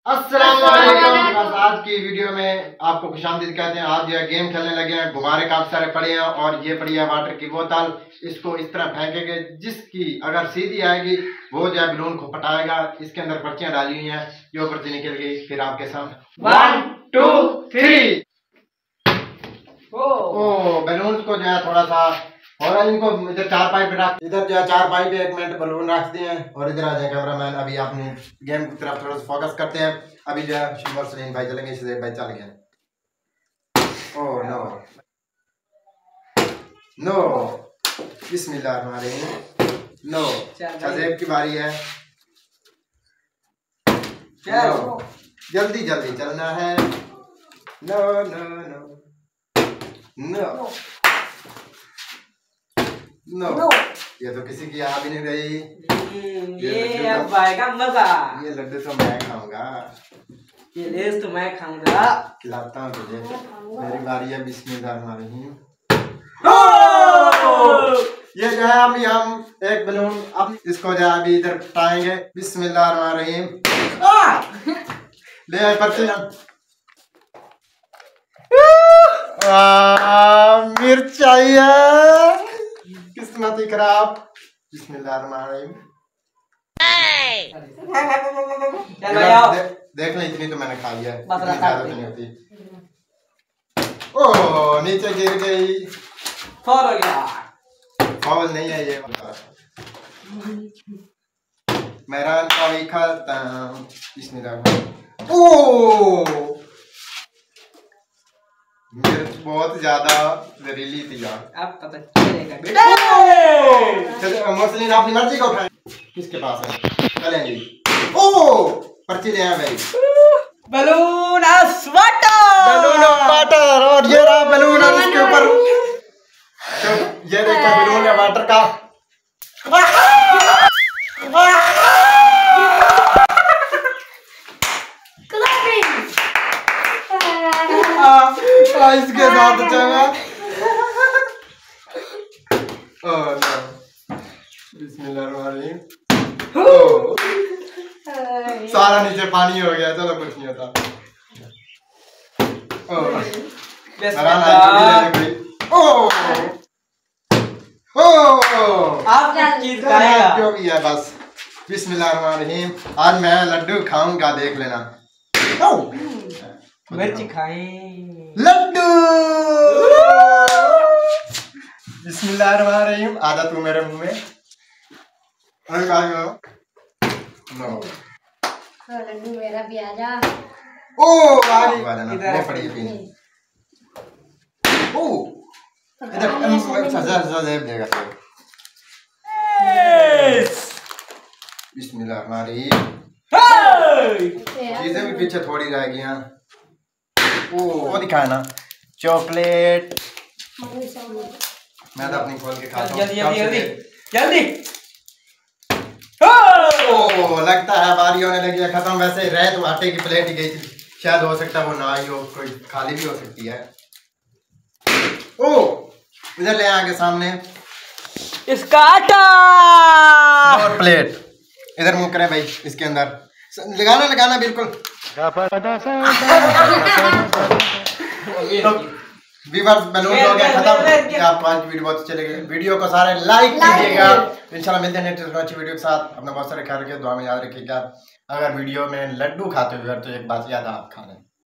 अस्सलामुअलिकुम। आज की वीडियो में आपको खुशामदीद कहते हैं। आज जो है गेम खेलने लगे हैं। गुब्बारे काफी सारे पड़े हैं और ये पड़ी है वाटर की बोतल। इसको इस तरह फेंकेंगे, जिसकी अगर सीधी आएगी वो जो है बलून को फटाएगा। इसके अंदर पर्चियां डाली हुई हैं, जो पर्ची निकल गई फिर आपके सामने 1 2 3। बलून को जो है थोड़ा सा और इनको इधर 4 पाइप रख, इधर जो है 4 पाइप 1 मिनट बलून रखते हैं और इधर आ जाए कैमरामैन। अभी अपनी गेम की तरफ थोड़ा सा फोकस करते हैं। अभी जो है नसरीन भाई चलेंगे, इसलिए भाई चल गए। ओह नो नो, बिस्मिल्लाहिर्रहमानिर्रहीम। नो, शज़ेब की बारी है। नो, जल्दी जल्दी चलना है। No no no no no, ये तो किसी की आ भी नहीं रही। ये अब आएगा मजा। ये लड्डू तो मैं खाऊंगा, ये लेस तो मैं खाऊंगा। खिलाता हूँ तुझे। मेरी बारी है। बिस्मिल्लाहिर्रहमानिर्रहीम। ये जो है अभी हम एक बलून अब इसको जो है अभी इधर फटाएंगे। बिस्मिल्लाहिर्रहमानिर्रहीम। ले आए पर्ची। मिर्च चाहिए, किस्मत ही खराब। बिस्मिल्लाहिर्रहमानिर्रहीम। देख ले, इतनी तो मैंने खा लिया, इतनी ज्यादा तो नहीं होती। ओह, नीचे गिर गई। फॉल हो गया। फॉल नहीं है ये, मेरा कभी खाता। बिस्मिल्लाह। ओह, मिर्च बहुत ज्यादा जहरीली थी यार। अब पता चलेगा बेटा। चलो मसलीन अपनी मर्जी का उठाएं। किसके पास है? चलें जी। ओह, पर्ची ले आए भाई। Balloon of water. Balloon of water. और ये रहा बलून और इसके ऊपर तो ये देखा बलून है वाटर का। इसके साथ चला। ओह नो, बिस्मिल्लाहिर्रहमानिर्रहीम। सारा नीचे पानी हो गया। चलो कुछ नहीं होता। आप क्या चीज खाएगा? जो भी है बस। बिस्मिल्लाहिर्रहमानिर्रहीम। आज मैं लड्डू खाऊंगा, देख लेना। मिर्च खाएं। लड्डू। बिस्मिल्लाहिर्रहमानिर्रहीम। आजा तू मेरे मुंह में। नो, लड्डू मेरा भी आजा। ओ इधर पड़ी है। ओ इधर सजा देगा तो। बिस्मिल्लाहिर्रहमानिर्रहीम। चीजें भी पीछे थोड़ी रह गई हैं। वो दिखाया ना, चॉकलेट। मैं तो अपनी खोल के खाता हूँ। जल्दी जल्दी जल्दी जल्दी। ओह, लगता है बारी होने लगी है खत्म। वैसे रह तो आटे की प्लेट ही गई थी, शायद हो सकता है वो ना ही हो, कोई खाली भी हो सकती है। ओह, इधर ले आके सामने इसका आटा और प्लेट इधर मुंह करें भाई। इसके अंदर लगाना लगाना बिल्कुल। व्यूअर्स, बलून हो गया खत्म। आपको आज वीडियो बहुत अच्छी लगी। वीडियो को सारे लाइक कीजिएगा। इंशाल्लाह मिलते हैं नेक्स्ट अच्छी वीडियो के साथ। अपना बहुत सारे ख्याल रखिए, दुआ में याद रखिएगा। अगर वीडियो में लड्डू खाते हुए तो एक बात याद आप खा लें।